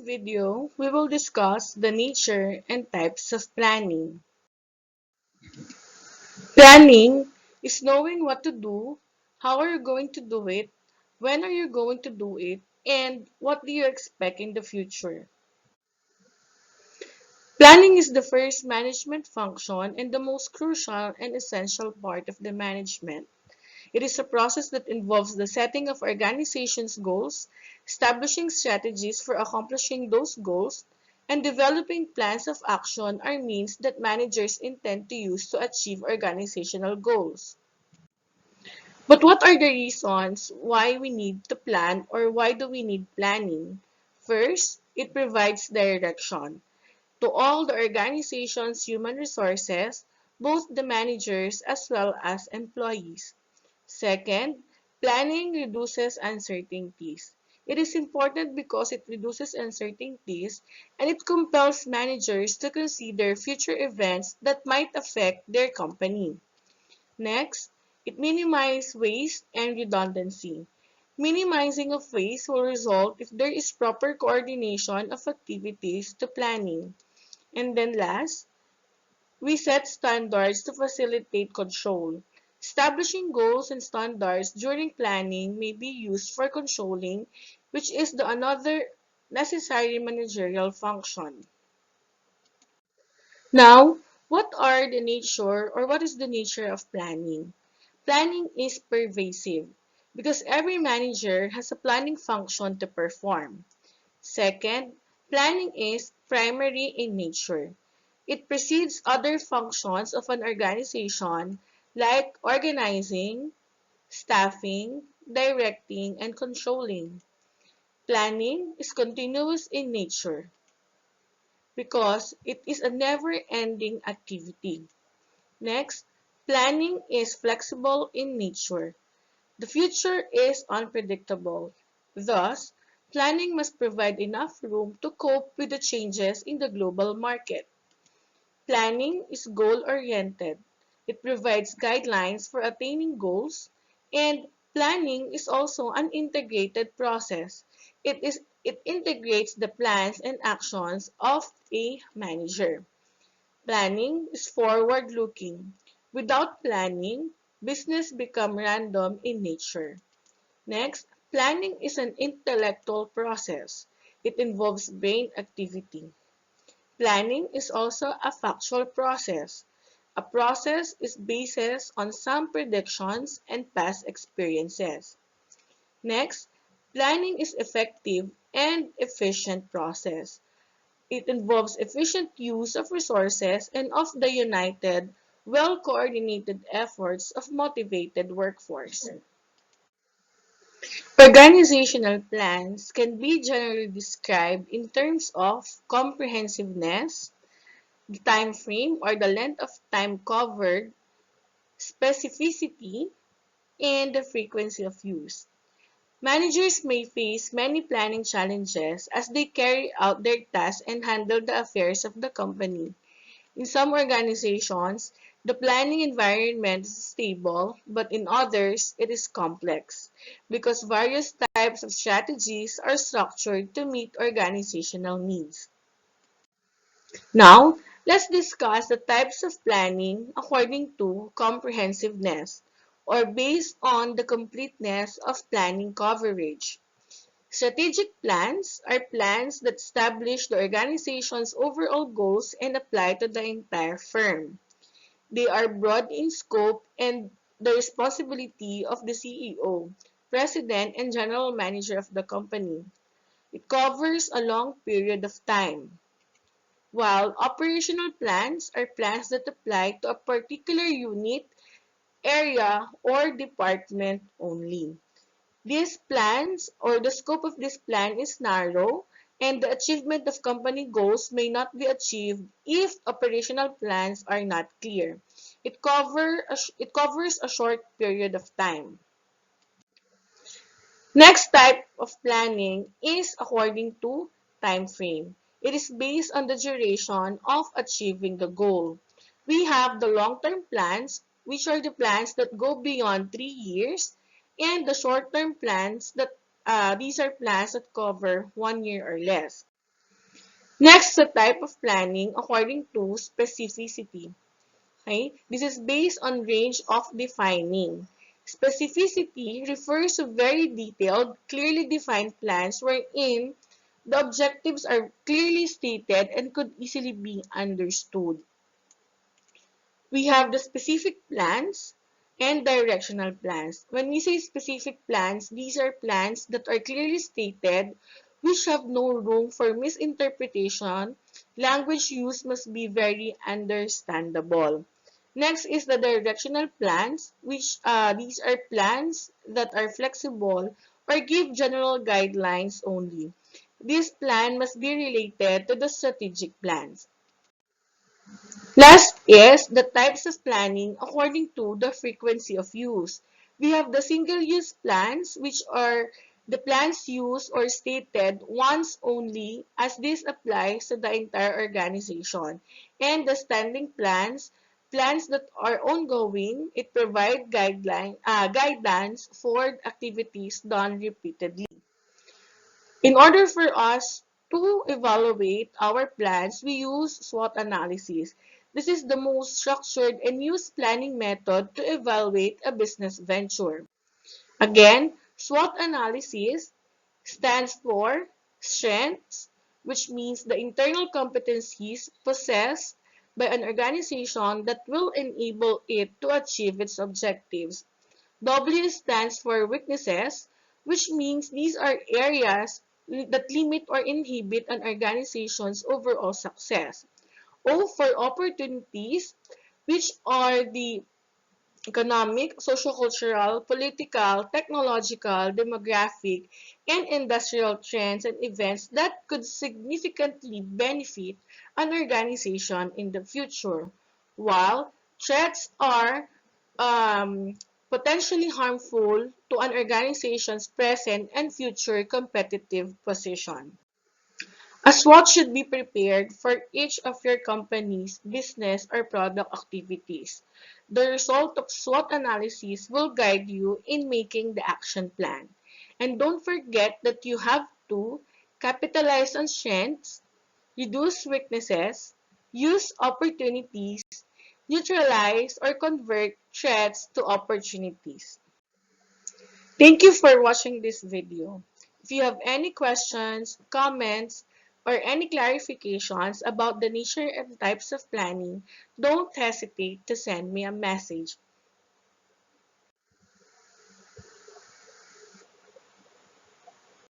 video, we will discuss the nature and types of planning. Planning is knowing what to do, how are you going to do it, when are you going to do it, and what do you expect in the future. Planning is the first management function and the most crucial and essential part of the management. It is a process that involves the setting of organization's goals, establishing strategies for accomplishing those goals, and developing plans of action or means that managers intend to use to achieve organizational goals. But what are the reasons why we need to plan or why do we need planning? First, it provides direction to all the organization's human resources, both the managers as well as employees. Second, planning reduces uncertainties. It is important because it reduces uncertainties and it compels managers to consider future events that might affect their company. Next, it minimizes waste and redundancy. Minimizing of waste will result if there is proper coordination of activities to planning. And then last, we set standards to facilitate control. Establishing goals and standards during planning may be used for controlling, which is the another necessary managerial function. Now, what is the nature of planning? Planning is pervasive because every manager has a planning function to perform. Second, planning is primary in nature. It precedes other functions of an organization like organizing, staffing, directing, and controlling. Planning is continuous in nature because it is a never-ending activity. Next, planning is flexible in nature. The future is unpredictable. Thus, planning must provide enough room to cope with the changes in the global market. Planning is goal-oriented. It provides guidelines for attaining goals, and planning is also an integrated process. It integrates the plans and actions of a manager. Planning is forward-looking. Without planning, business becomes random in nature. Next, planning is an intellectual process. It involves brain activity. Planning is also a factual process. A process is based on some predictions and past experiences. Next, planning is effective and efficient process. It involves efficient use of resources and of the united, well-coordinated efforts of motivated workforce. Organizational plans can be generally described in terms of comprehensiveness, the time frame or the length of time covered, specificity, and the frequency of use. Managers may face many planning challenges as they carry out their tasks and handle the affairs of the company. In some organizations, the planning environment is stable, but in others, it is complex because various types of strategies are structured to meet organizational needs. Now, let's discuss the types of planning according to comprehensiveness or based on the completeness of planning coverage. Strategic plans are plans that establish the organization's overall goals and apply to the entire firm. They are broad in scope and the responsibility of the CEO, president, and general manager of the company. It covers a long period of time. While operational plans are plans that apply to a particular unit, area, or department only. These plans or the scope of this plan is narrow and the achievement of company goals may not be achieved if operational plans are not clear. It covers a short period of time. Next type of planning is according to time frame. It is based on the duration of achieving the goal. We have the long-term plans, which are the plans that go beyond 3 years, and the short-term plans that these are plans that cover 1 year or less. Next, the type of planning according to specificity. Okay? This is based on range of defining. Specificity refers to very detailed, clearly defined plans wherein the objectives are clearly stated and could easily be understood. We have the specific plans and directional plans. When we say specific plans, these are plans that are clearly stated, which have no room for misinterpretation. Language use must be very understandable. Next is the directional plans, which these are plans that are flexible or give general guidelines only. This plan must be related to the strategic plans. Last is the types of planning according to the frequency of use. We have the single-use plans, which are the plans used or stated once only, as this applies to the entire organization. And the standing plans, plans that are ongoing, it provides guidelines for activities done repeatedly. In order for us to evaluate our plans, we use SWOT analysis. This is the most structured and used planning method to evaluate a business venture. Again, SWOT analysis stands for strengths, which means the internal competencies possessed by an organization that will enable it to achieve its objectives. W stands for weaknesses, which means these are areas that limit or inhibit an organization's overall success. O for opportunities, which are the economic, sociocultural, political, technological, demographic, and industrial trends and events that could significantly benefit an organization in the future, while threats are potentially harmful to an organization's present and future competitive position. A SWOT should be prepared for each of your company's business or product activities. The result of SWOT analysis will guide you in making the action plan. And don't forget that you have to capitalize on strengths, reduce weaknesses, use opportunities, neutralize or convert threats to opportunities. Thank you for watching this video. If you have any questions, comments, or any clarifications about the nature and types of planning, don't hesitate to send me a message.